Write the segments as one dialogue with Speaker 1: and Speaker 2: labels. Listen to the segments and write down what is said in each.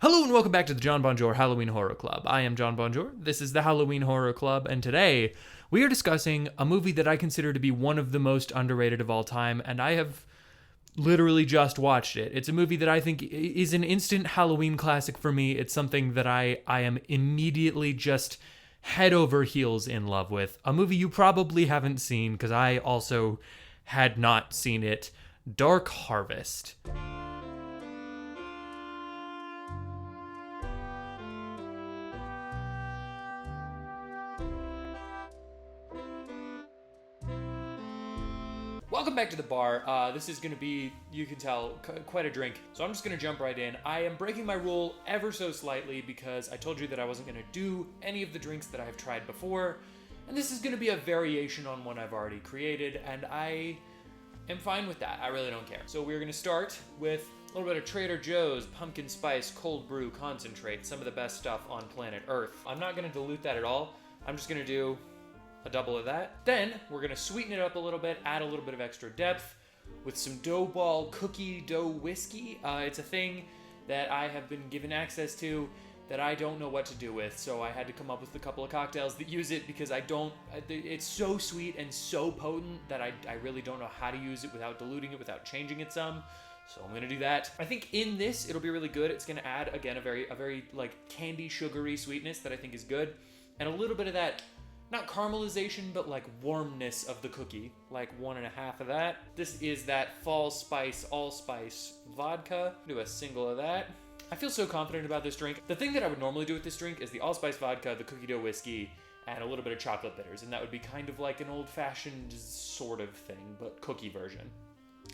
Speaker 1: Hello and welcome back to the John Bonjour Halloween Horror Club. I am John Bonjour, this is the Halloween Horror Club, and today we are discussing a movie that I consider to be one of the most underrated of all time, and I have literally just watched it. It's a movie that I think is an instant Halloween classic for me. It's something that I am immediately just head over heels in love with. A movie you probably haven't seen, because I also had not seen it. Dark Harvest. Welcome back to the bar. This is going to be, you can tell, quite a drink. So I'm just going to jump right in. I am breaking my rule ever so slightly because I told you that I wasn't going to do any of the drinks that I've tried before. And this is going to be a variation on one I've already created. And I am fine with that. I really don't care. So we're going to start with a little bit of Trader Joe's Pumpkin Spice Cold Brew Concentrate. Some of the best stuff on planet Earth. I'm not going to dilute that at all. I'm just going to do a double of that. Then we're gonna sweeten it up a little bit, add a little bit of extra depth with some dough ball cookie dough whiskey. It's a thing that I have been given access to that I don't know what to do with, so I had to come up with a couple of cocktails that use it because it's so sweet and so potent that I really don't know how to use it without diluting it, without changing it some. So I'm gonna do that. I think in this, it'll be really good. It's gonna add, again, a very like candy sugary sweetness that I think is good. And a little bit of that, not caramelization, but like warmness of the cookie, like 1.5 of that. This is that fall spice, allspice vodka. Do a single of that. I feel so confident about this drink. The thing that I would normally do with this drink is the allspice vodka, the cookie dough whiskey, and a little bit of chocolate bitters. And that would be kind of like an old-fashioned sort of thing, but cookie version.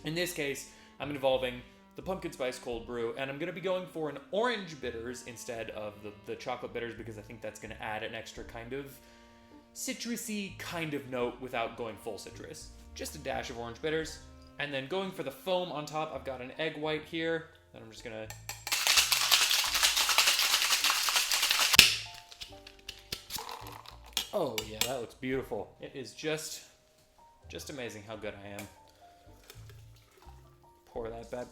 Speaker 1: In this case, I'm involving the pumpkin spice cold brew, and I'm gonna be going for an orange bitters instead of the chocolate bitters because I think that's gonna add an extra kind of citrusy kind of note without going full citrus. Just a dash of orange bitters. And then going for the foam on top, I've got an egg white here that I'm just gonna... Oh yeah, that looks beautiful. It is just amazing how good I am. Pour that bad.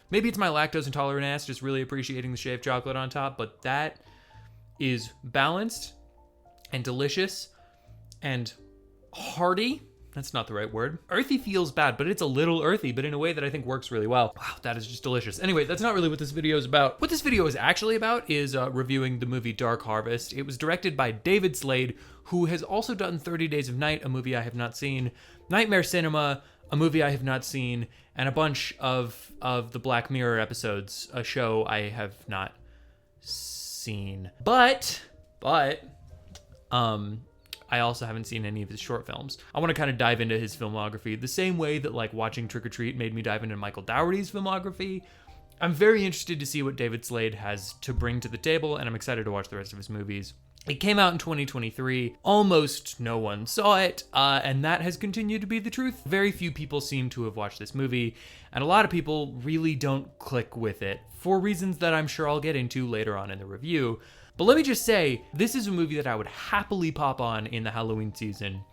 Speaker 1: Maybe it's my lactose intolerant ass just really appreciating the shaved chocolate on top, but that is balanced and delicious and hearty. That's not the right word. Earthy feels bad, but it's a little earthy, but in a way that I think works really well. Wow, that is just delicious. Anyway, that's not really what this video is about. What this video is actually about is reviewing the movie Dark Harvest. It was directed by David Slade, who has also done 30 Days of Night, a movie I have not seen, Nightmare Cinema, a movie I have not seen, and a bunch of the Black Mirror episodes, a show I have not seen. But I also haven't seen any of his short films. I want to kind of dive into his filmography the same way that like watching Trick or Treat made me dive into Michael Dougherty's filmography. I'm very interested to see what David Slade has to bring to the table, and I'm excited to watch the rest of his movies. It came out in 2023. Almost no one saw it, and that has continued to be the truth. Very few people seem to have watched this movie, and a lot of people really don't click with it for reasons that I'm sure I'll get into later on in the review. But let me just say, this is a movie that I would happily pop on in the Halloween season,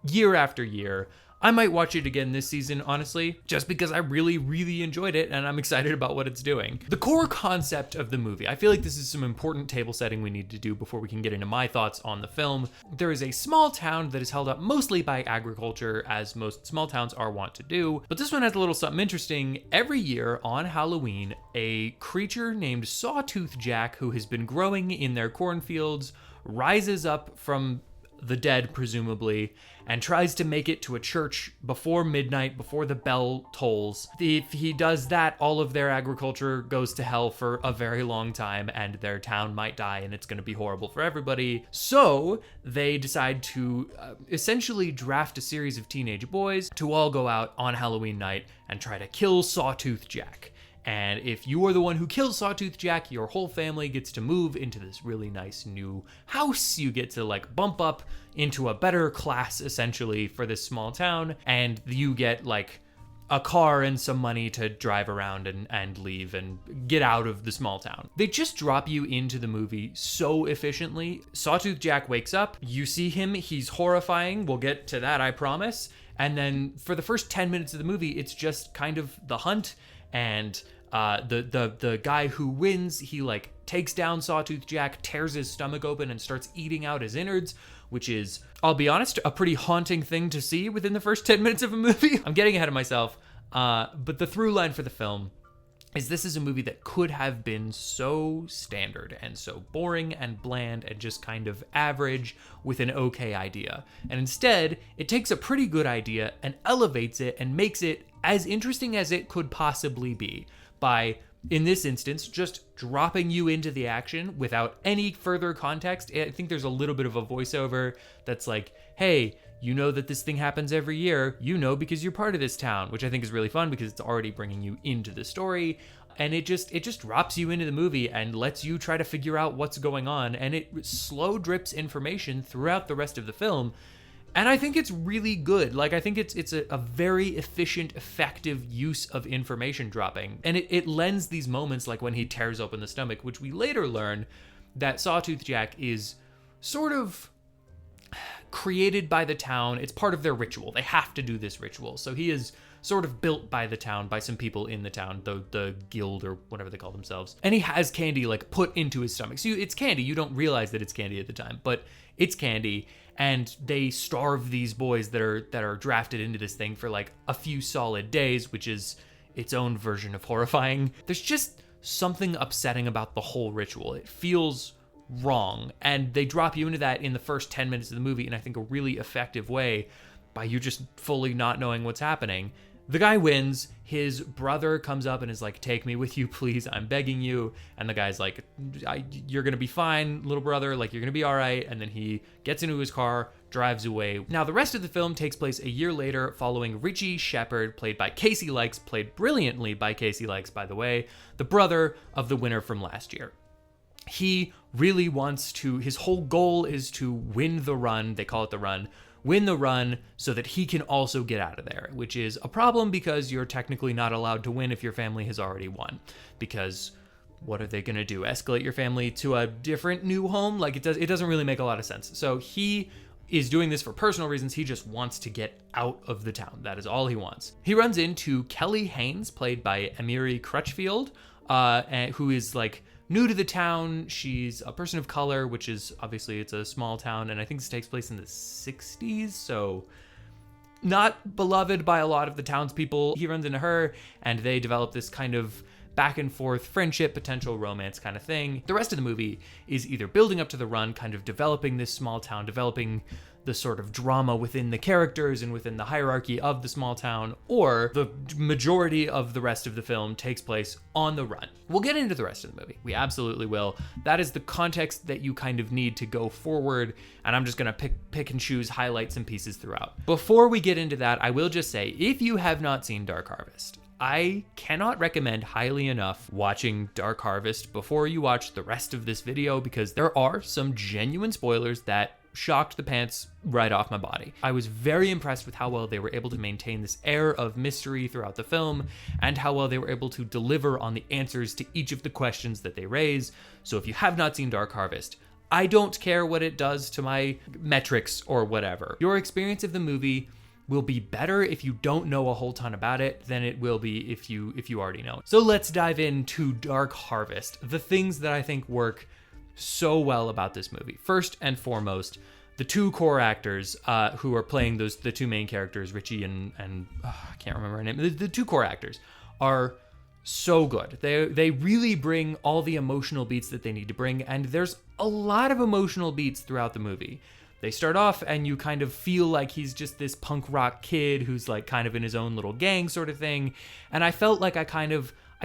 Speaker 1: year after year. I might watch it again this season, honestly, just because I really, really enjoyed it and I'm excited about what it's doing. The core concept of the movie, I feel like this is some important table setting we need to do before we can get into my thoughts on the film. There is a small town that is held up mostly by agriculture, as most small towns are wont to do, but this one has a little something interesting. Every year on Halloween, a creature named Sawtooth Jack, who has been growing in their cornfields, rises up from the dead, presumably, and tries to make it to a church before midnight, before the bell tolls. If he does that, all of their agriculture goes to hell for a very long time, and their town might die, and it's going to be horrible for everybody. So they decide to essentially draft a series of teenage boys to all go out on Halloween night and try to kill Sawtooth Jack. And if you are the one who kills Sawtooth Jack, your whole family gets to move into this really nice new house. You get to like bump up into a better class essentially for this small town, and you get like a car and some money to drive around and leave and get out of the small town. They just drop you into the movie so efficiently. Sawtooth Jack wakes up, you see him, he's horrifying, we'll get to that, I promise. And then for the first 10 minutes of the movie, it's just kind of the hunt, and the guy who wins, he like takes down Sawtooth Jack, tears his stomach open, and starts eating out his innards, which is, I'll be honest, a pretty haunting thing to see within the first 10 minutes of a movie. I'm getting ahead of myself, but the through line for the film is this is a movie that could have been so standard and so boring and bland and just kind of average with an okay idea. And instead, it takes a pretty good idea and elevates it and makes it as interesting as it could possibly be by, in this instance, just dropping you into the action without any further context. I think there's a little bit of a voiceover that's like, hey, you know that this thing happens every year, you know, because you're part of this town, which I think is really fun because it's already bringing you into the story. And it just drops you into the movie and lets you try to figure out what's going on. And it slow drips information throughout the rest of the film. And I think it's really good. Like, I think it's a very efficient, effective use of information dropping. And it lends these moments like when he tears open the stomach, which we later learn that Sawtooth Jack is sort of created by the town. It's part of their ritual. They have to do this ritual. So he is sort of built by the town, by some people in the town, the guild or whatever they call themselves. And he has candy like put into his stomach. So it's candy. You don't realize that it's candy at the time, but it's candy. And they starve these boys that are drafted into this thing for like a few solid days, which is its own version of horrifying. There's just something upsetting about the whole ritual. It feels wrong, and they drop you into that in the first 10 minutes of the movie in I think a really effective way by you just fully not knowing what's happening. The guy wins. His brother comes up and is like, take me with you, please, I'm begging you. And the guy's like, you're gonna be fine, little brother, like you're gonna be all right. And then he gets into his car, drives away. Now the rest of the film takes place a year later, following Richie Shepherd, played by Casey Likes, played brilliantly by Casey Likes, by the way, the brother of the winner from last year. He really wants to, his whole goal is to win the run, they call it the run, win the run so that he can also get out of there, which is a problem because you're technically not allowed to win if your family has already won. Because what are they going to do? Escalate your family to a different new home? Like it doesn't really make a lot of sense. So he is doing this for personal reasons. He just wants to get out of the town. That is all he wants. He runs into Kelly Haynes, played by Amiri Crutchfield, who is like new to the town. She's a person of color, which is obviously it's a small town, and I think this takes place in the 60s, so not beloved by a lot of the townspeople. He runs into her, and they develop this kind of back and forth friendship, potential romance kind of thing. The rest of the movie is either building up to the run, kind of developing this small town, developing the sort of drama within the characters and within the hierarchy of the small town, or the majority of the rest of the film takes place on the run. We'll get into the rest of the movie. We absolutely will. That is the context that you kind of need to go forward, and I'm just gonna pick and choose highlights and pieces throughout. Before we get into that, I will just say, if you have not seen Dark Harvest, I cannot recommend highly enough watching Dark Harvest before you watch the rest of this video, because there are some genuine spoilers that shocked the pants right off my body. I was very impressed with how well they were able to maintain this air of mystery throughout the film, and how well they were able to deliver on the answers to each of the questions that they raise. So if you have not seen Dark Harvest, I don't care what it does to my metrics or whatever. Your experience of the movie will be better if you don't know a whole ton about it than it will be if you already know. So let's dive into Dark Harvest, the things that I think work so well about this movie. First and foremost, the two core actors who are playing the two main characters, Richie and I can't remember her name. The two core actors are so good. They really bring all the emotional beats that they need to bring, and there's a lot of emotional beats throughout the movie. They start off and you kind of feel like he's just this punk rock kid who's like kind of in his own little gang sort of thing, and I felt like I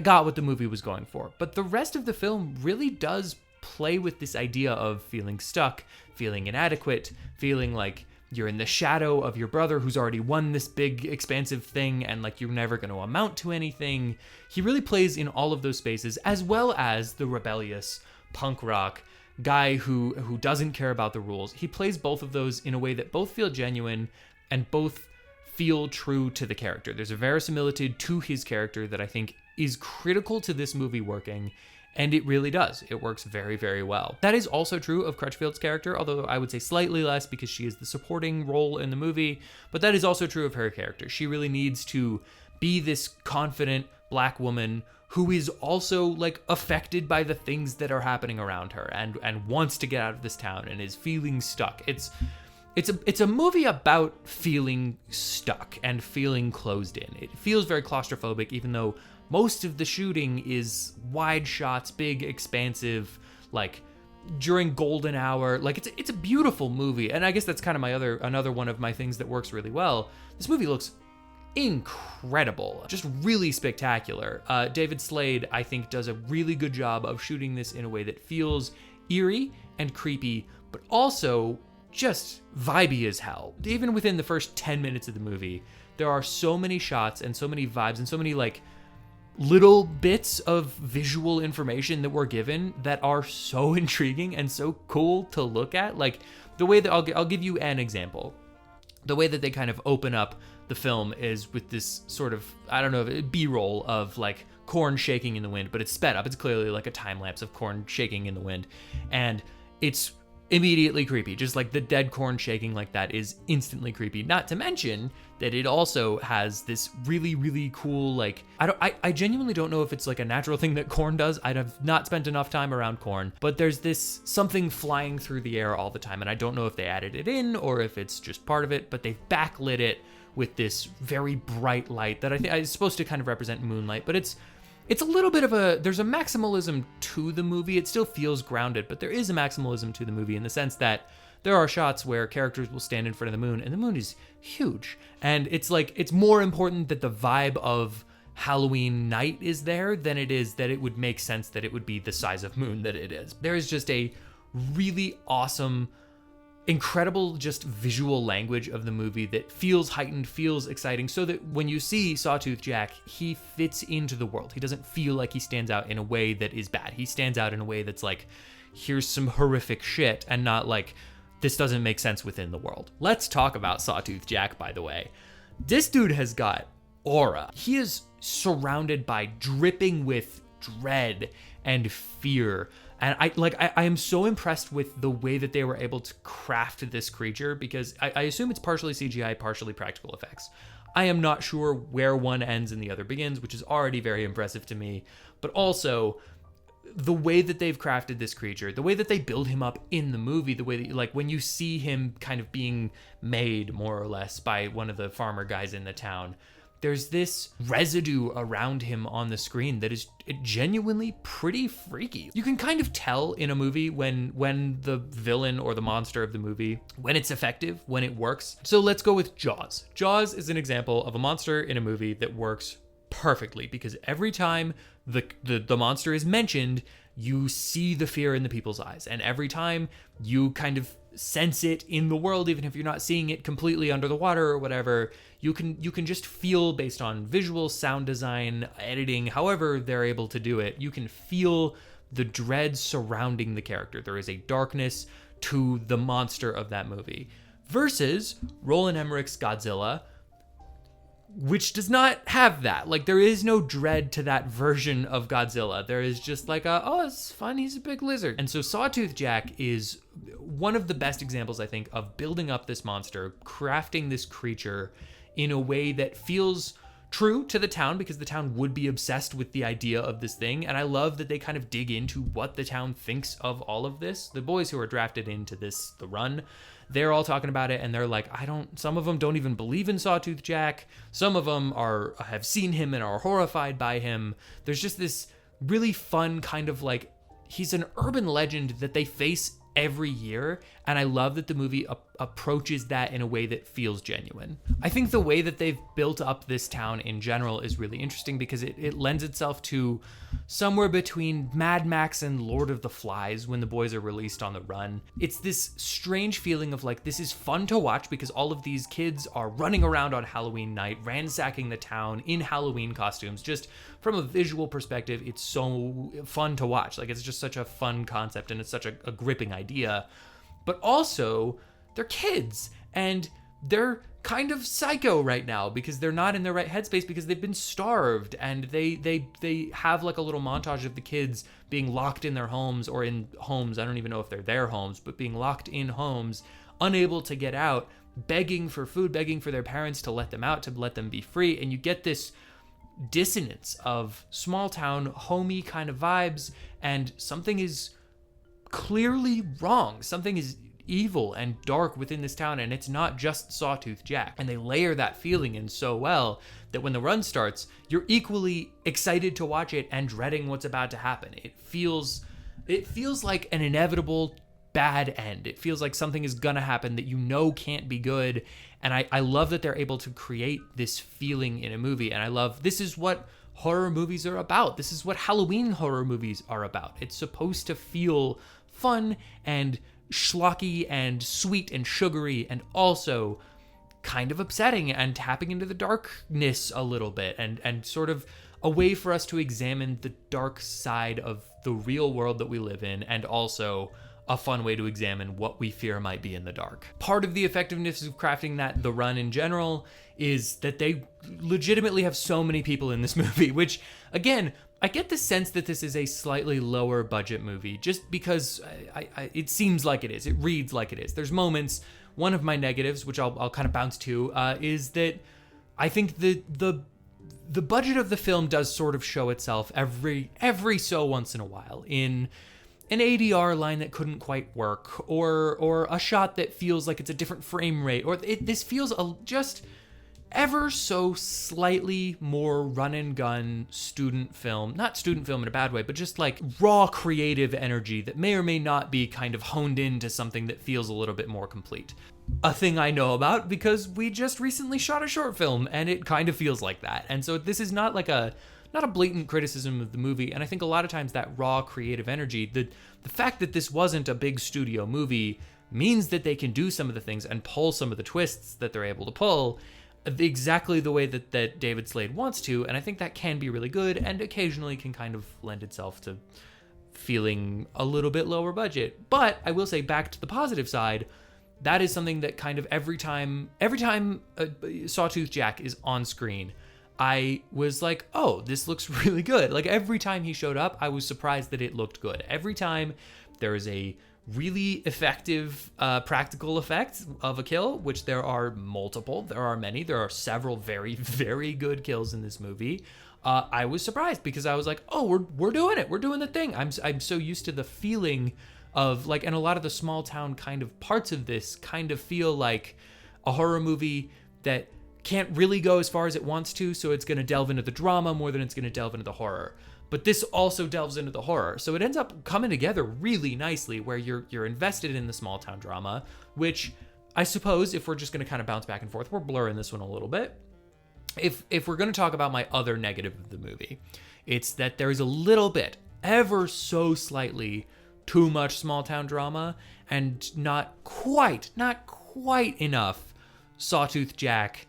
Speaker 1: got what the movie was going for. But the rest of the film really does play with this idea of feeling stuck, feeling inadequate, feeling like you're in the shadow of your brother who's already won this big expansive thing and like you're never going to amount to anything. He really plays in all of those spaces, as well as the rebellious punk rock guy who doesn't care about the rules. He plays both of those in a way that both feel genuine and both feel true to the character. There's a verisimilitude to his character that I think is critical to this movie working. And it really does. It works very, very well. That is also true of Crutchfield's character, although I would say slightly less because she is the supporting role in the movie. But that is also true of her character. She really needs to be this confident Black woman who is also like affected by the things that are happening around her and wants to get out of this town and is feeling stuck. It's a movie about feeling stuck and feeling closed in. It feels very claustrophobic, even though most of the shooting is wide shots, big, expansive, like during golden hour. Like it's a beautiful movie, and I guess that's kind of another one of my things that works really well. This movie looks incredible, just really spectacular. David Slade, I think, does a really good job of shooting this in a way that feels eerie and creepy, but also just vibey as hell. Even within the first 10 minutes of the movie, there are so many shots and so many vibes and so many like little bits of visual information that we're given that are so intriguing and so cool to look at. Like the way that I'll give you an example. The way that they kind of open up the film is with this sort of, I don't know, B-roll of like corn shaking in the wind, but it's sped up. It's clearly like a time lapse of corn shaking in the wind. And it's immediately creepy. Just like the dead corn shaking like that is instantly creepy. Not to mention that it also has this really, really cool, like, I genuinely don't know if it's like a natural thing that corn does. I have not spent enough time around corn, but there's this something flying through the air all the time. And I don't know if they added it in or if it's just part of it, but they've backlit it with this very bright light that I think is supposed to kind of represent moonlight, but it's a little bit of there's a maximalism to the movie. It still feels grounded, but there is a maximalism to the movie in the sense that there are shots where characters will stand in front of the moon and the moon is huge. And it's like, it's more important that the vibe of Halloween night is there than it is that it would make sense that it would be the size of moon that it is. There is just a really awesome, incredible just visual language of the movie that feels heightened, feels exciting, so that when you see Sawtooth Jack, he fits into the world. He doesn't feel like he stands out in a way that is bad. He stands out in a way that's like, here's some horrific shit, and not like, this doesn't make sense within the world. Let's talk about Sawtooth Jack, by the way. This dude has got aura. He is surrounded by dripping with dread and fear. And I am so impressed with the way that they were able to craft this creature, because I assume it's partially CGI, partially practical effects. I am not sure where one ends and the other begins, which is already very impressive to me. But also, the way that they've crafted this creature, the way that they build him up in the movie, the way that, like, when you see him kind of being made, more or less, by one of the farmer guys in the town, there's this residue around him on the screen that is genuinely pretty freaky. You can kind of tell in a movie when the villain or the monster of the movie, when it's effective, when it works. So let's go with Jaws. Jaws is an example of a monster in a movie that works perfectly, because every time the monster is mentioned, you see the fear in the people's eyes. And every time you kind of sense it in the world, even if you're not seeing it completely under the water or whatever, you can just feel, based on visual, sound design, editing, however they're able to do it, you can feel the dread surrounding the character. There is a darkness to the monster of that movie. Versus Roland Emmerich's Godzilla, which does not have that. Like, there is no dread to that version of Godzilla. There is just like oh, it's fun, he's a big lizard. And so Sawtooth Jack is one of the best examples, I think, of building up this monster, crafting this creature in a way that feels true to the town, because the town would be obsessed with the idea of this thing. And I love that they kind of dig into what the town thinks of all of this. The boys who are drafted into the run, they're all talking about it, and they're like, some of them don't even believe in Sawtooth Jack. Some of them have seen him and are horrified by him. There's just this really fun kind of like, he's an urban legend that they face every year, and I love that the movie approaches that in a way that feels genuine. I think the way that they've built up this town in general is really interesting, because it lends itself to somewhere between Mad Max and Lord of the Flies when the boys are released on the run. It's this strange feeling of like, this is fun to watch because all of these kids are running around on Halloween night, ransacking the town in Halloween costumes. Just from a visual perspective, it's so fun to watch. Like, it's just such a fun concept, and it's such a gripping idea. But also, they're kids, and they're kind of psycho right now because they're not in their right headspace because they've been starved, and they have like a little montage of the kids being locked in their homes, or in homes, I don't even know if they're their homes, but being locked in homes, unable to get out, begging for food, begging for their parents to let them out, to let them be free. And you get this dissonance of small town, homey kind of vibes, and something is clearly wrong. Something is evil and dark within this town, and it's not just Sawtooth Jack. And they layer that feeling in so well that when the run starts, you're equally excited to watch it and dreading what's about to happen. It feels like an inevitable bad end. It feels like something is gonna happen that you know can't be good. And I love that they're able to create this feeling in a movie. And I love, this is what horror movies are about. This is what Halloween horror movies are about. It's supposed to feel fun and schlocky and sweet and sugary, and also kind of upsetting and tapping into the darkness a little bit, and sort of a way for us to examine the dark side of the real world that we live in, and also a fun way to examine what we fear might be in the dark. Part of the effectiveness of crafting the run in general is that they legitimately have so many people in this movie, which, again, I get the sense that this is a slightly lower budget movie just because it seems like it is. It reads like it is. There's moments. One of my negatives, which I'll kind of bounce to, is that I think the budget of the film does sort of show itself every so once in a while in an ADR line that couldn't quite work, or a shot that feels like it's a different frame rate, or this feels just ever so slightly more run and gun student film, not student film in a bad way, but just like raw creative energy that may or may not be kind of honed into something that feels a little bit more complete. A thing I know about because we just recently shot a short film and it kind of feels like that. And so this is not like not a blatant criticism of the movie. And I think a lot of times that raw creative energy, the fact that this wasn't a big studio movie means that they can do some of the things and pull some of the twists that they're able to pull exactly the way that David Slade wants to, and I think that can be really good and occasionally can kind of lend itself to feeling a little bit lower budget. But I will say, back to the positive side, that is something that kind of every time Sawtooth Jack is on screen, I was like, oh, this looks really good. Like every time he showed up, I was surprised that it looked good. Every time there is a really effective practical effect of a kill, which there are multiple, there are many, there are several very, very good kills in this movie. I was surprised because I was like, oh, we're doing it. We're doing the thing. I'm so used to the feeling of like, and a lot of the small town kind of parts of this kind of feel like a horror movie that can't really go as far as it wants to, so it's going to delve into the drama more than it's going to delve into the horror. But this also delves into the horror. So it ends up coming together really nicely where you're invested in the small town drama, which I suppose if we're just going to kind of bounce back and forth, we're blurring this one a little bit. If we're going to talk about my other negative of the movie, it's that there is a little bit, ever so slightly, too much small town drama and not quite enough Sawtooth Jack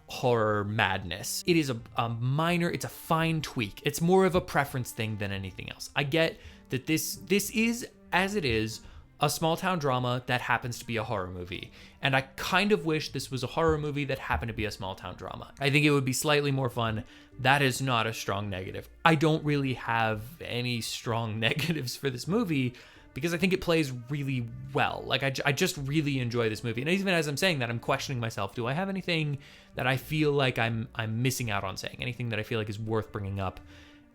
Speaker 1: horror madness. It is a minor, it's a fine tweak. It's more of a preference thing than anything else. I get that this is, as it is, a small town drama that happens to be a horror movie. And I kind of wish this was a horror movie that happened to be a small town drama. I think it would be slightly more fun. That is not a strong negative. I don't really have any strong negatives for this movie because I think it plays really well. Like I just really enjoy this movie. And even as I'm saying that, I'm questioning myself. Do I have anything that I feel like I'm missing out on saying? Anything that I feel like is worth bringing up?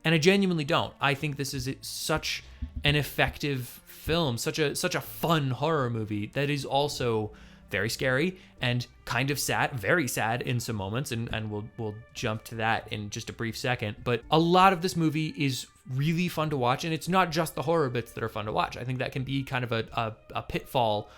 Speaker 1: And I genuinely don't. I think this is such an effective film, such a fun horror movie that is also very scary and kind of sad, very sad in some moments, and we'll jump to that in just a brief second. But a lot of this movie is really fun to watch, and it's not just the horror bits that are fun to watch. I think that can be kind of a pitfall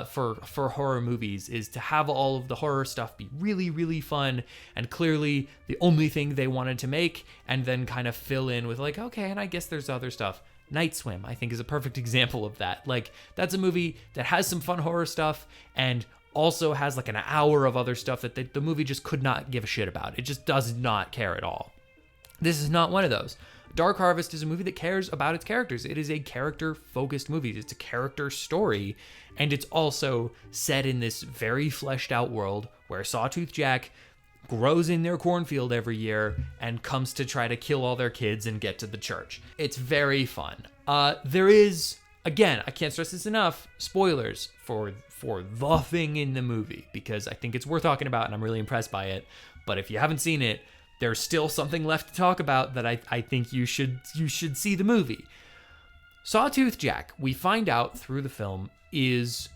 Speaker 1: for horror movies, is to have all of the horror stuff be really, really fun and clearly the only thing they wanted to make, and then kind of fill in with like, okay, and I guess there's other stuff. Night Swim, I think, is a perfect example of that. Like, that's a movie that has some fun horror stuff and also has like an hour of other stuff that the movie just could not give a shit about. It just does not care at all. This is not one of those. Dark Harvest is a movie that cares about its characters. It is a character-focused movie. It's a character story, and it's also set in this very fleshed out world where Sawtooth Jack grows in their cornfield every year and comes to try to kill all their kids and get to the church. It's very fun. There is, again, I can't stress this enough, spoilers for the thing in the movie, because I think it's worth talking about and I'm really impressed by it. But if you haven't seen it, there's still something left to talk about that I think you should see the movie. Sawtooth Jack, we find out through the film, is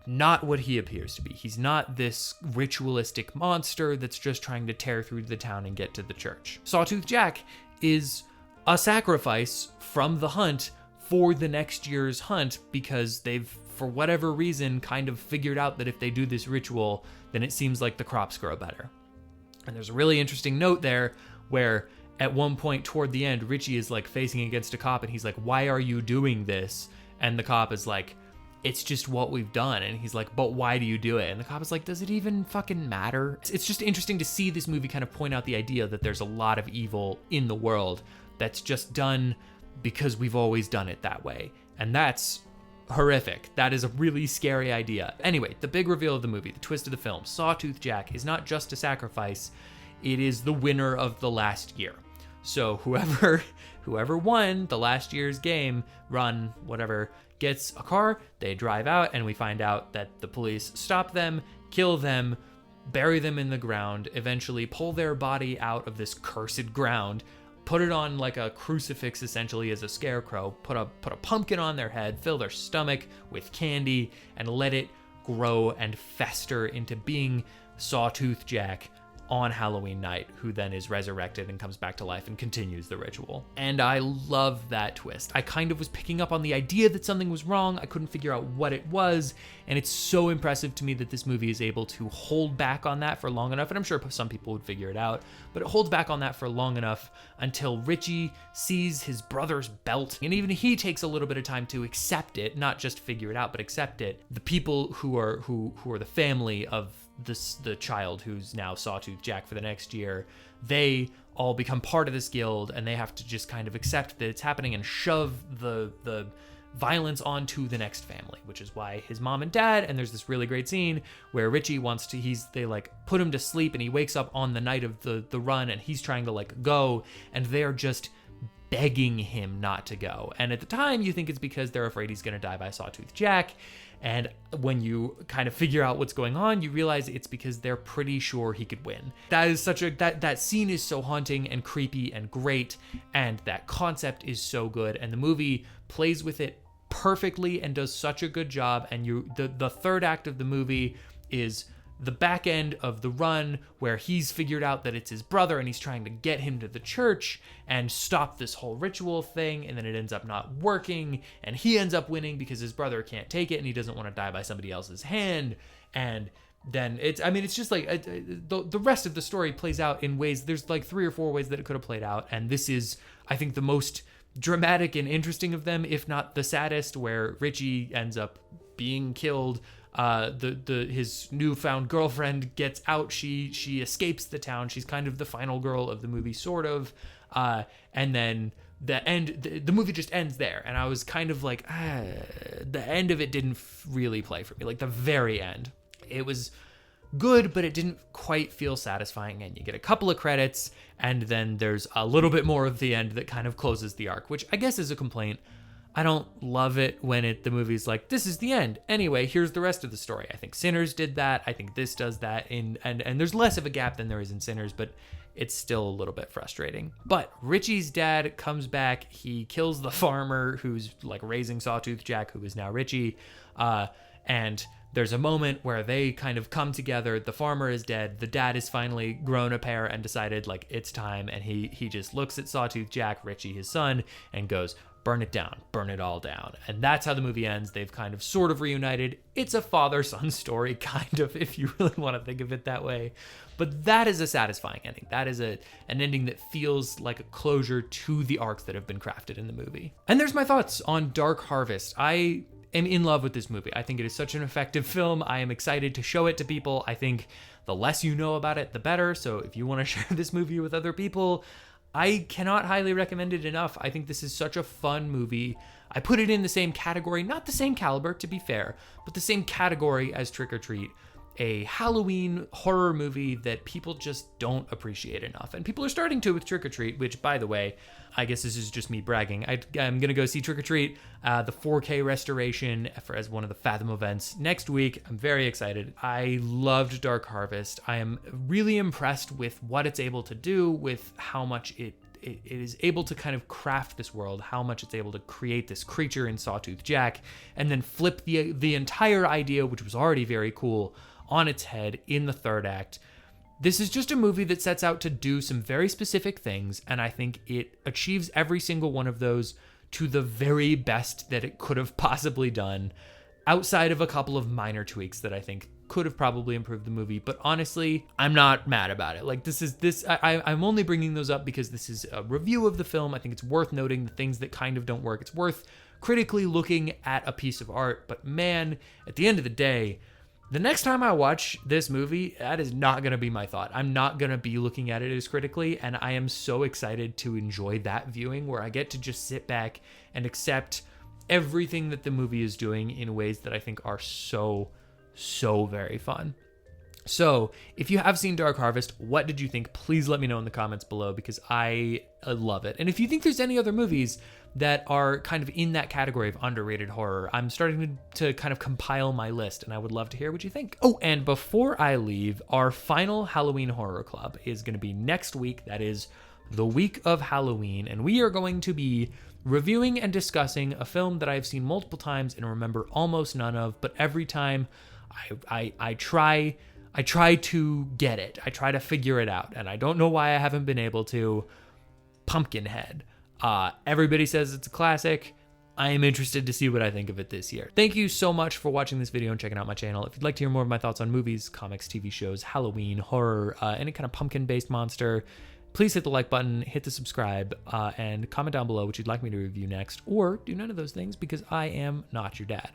Speaker 1: not what he appears to be. He's not this ritualistic monster that's just trying to tear through the town and get to the church. Sawtooth Jack is a sacrifice from the hunt for the next year's hunt, because they've, for whatever reason, kind of figured out that if they do this ritual, then it seems like the crops grow better. And there's a really interesting note there where at one point toward the end, Richie is like facing against a cop and he's like, "Why are you doing this?" And the cop is like, "It's just what we've done." And he's like, "But why do you do it?" And the cop is like, "Does it even fucking matter?" It's just interesting to see this movie kind of point out the idea that there's a lot of evil in the world that's just done because we've always done it that way. And that's horrific. That is a really scary idea. Anyway, the big reveal of the movie, the twist of the film, Sawtooth Jack is not just a sacrifice, it is the winner of the last year. So whoever won the last year's game, run, whatever, gets a car, they drive out, and we find out that the police stop them, kill them, bury them in the ground, eventually pull their body out of this cursed ground, put it on like a crucifix essentially as a scarecrow, put a pumpkin on their head, fill their stomach with candy, and let it grow and fester into being Sawtooth Jack on Halloween night, who then is resurrected and comes back to life and continues the ritual. And I love that twist. I kind of was picking up on the idea that something was wrong. I couldn't figure out what it was. And it's so impressive to me that this movie is able to hold back on that for long enough. And I'm sure some people would figure it out, but it holds back on that for long enough until Richie sees his brother's belt. And even he takes a little bit of time to accept it, not just figure it out, but accept it. The people who are the family of the child who's now Sawtooth Jack for the next year, they all become part of this guild, and they have to just kind of accept that it's happening and shove the violence onto the next family, which is why his mom and dad, and there's this really great scene where Richie they like put him to sleep, and he wakes up on the night of the run, and he's trying to like go, and they're just begging him not to go. And at the time you think it's because they're afraid he's going to die by Sawtooth Jack. And when you kind of figure out what's going on, you realize it's because they're pretty sure he could win. That is that scene is so haunting and creepy and great, and that concept is so good, and the movie plays with it perfectly and does such a good job. And the third act of the movie is the back end of the run where he's figured out that it's his brother and he's trying to get him to the church and stop this whole ritual thing, and then it ends up not working, and he ends up winning because his brother can't take it and he doesn't want to die by somebody else's hand. And then it's just like the rest of the story plays out in ways, there's like 3 or 4 ways that it could have played out, and this is, I think, the most dramatic and interesting of them, if not the saddest, where Richie ends up being killed. His newfound girlfriend gets out. She escapes the town. She's kind of the final girl of the movie, sort of. And then the movie just ends there. And I was kind of like, the end of it didn't really play for me. Like the very end, it was good, but it didn't quite feel satisfying. And you get a couple of credits, and then there's a little bit more of the end that kind of closes the arc, which I guess is a complaint. I don't love it when the movie's like, this is the end. Anyway, here's the rest of the story. I think Sinners did that. I think this does that. And there's less of a gap than there is in Sinners, but it's still a little bit frustrating. But Richie's dad comes back. He kills the farmer who's like raising Sawtooth Jack, who is now Richie. And there's a moment where they kind of come together. The farmer is dead. The dad is finally grown a pair and decided like it's time. And he just looks at Sawtooth Jack, Richie, his son, and goes, burn it down, burn it all down. And that's how the movie ends. They've kind of sort of reunited. It's a father-son story, kind of, if you really want to think of it that way. But that is a satisfying ending. That is an ending that feels like a closure to the arcs that have been crafted in the movie. And there's my thoughts on Dark Harvest. I am in love with this movie. I think it is such an effective film. I am excited to show it to people. I think the less you know about it, the better. So if you want to share this movie with other people, I cannot highly recommend it enough. I think this is such a fun movie. I put it in the same category, not the same caliber, to be fair, but the same category as Trick or Treat. A Halloween horror movie that people just don't appreciate enough. And people are starting to with Trick or Treat, which, by the way, I guess this is just me bragging. I'm going to go see Trick or Treat, the 4K restoration as one of the Fathom events next week. I'm very excited. I loved Dark Harvest. I am really impressed with what it's able to do, with how much it is able to kind of craft this world, how much it's able to create this creature in Sawtooth Jack, and then flip the entire idea, which was already very cool, on its head in the third act. This is just a movie that sets out to do some very specific things, and I think it achieves every single one of those to the very best that it could have possibly done, outside of a couple of minor tweaks that I think could have probably improved the movie. But honestly, I'm not mad about it. Like, I'm only bringing those up because this is a review of the film. I think it's worth noting the things that kind of don't work. It's worth critically looking at a piece of art. But man, at the end of the day, the next time I watch this movie, that is not going to be my thought. I'm not going to be looking at it as critically, and I am so excited to enjoy that viewing where I get to just sit back and accept everything that the movie is doing in ways that I think are so very fun. So, if you have seen Dark Harvest, what did you think? Please let me know in the comments below, because I love it. And if you think there's any other movies that are kind of in that category of underrated horror, I'm starting to kind of compile my list, and I would love to hear what you think. Oh, and before I leave, our final Halloween Horror Club is going to be next week. That is the week of Halloween, and we are going to be reviewing and discussing a film that I've seen multiple times and remember almost none of, but every time I try to get it. I try to figure it out, and I don't know why I haven't been able to. Pumpkinhead. Everybody says it's a classic. I am interested to see what I think of it this year. Thank you so much for watching this video and checking out my channel. If you'd like to hear more of my thoughts on movies, comics, TV shows, Halloween, horror, any kind of pumpkin-based monster, please hit the like button, hit the subscribe, and comment down below what you'd like me to review next, or do none of those things because I am not your dad.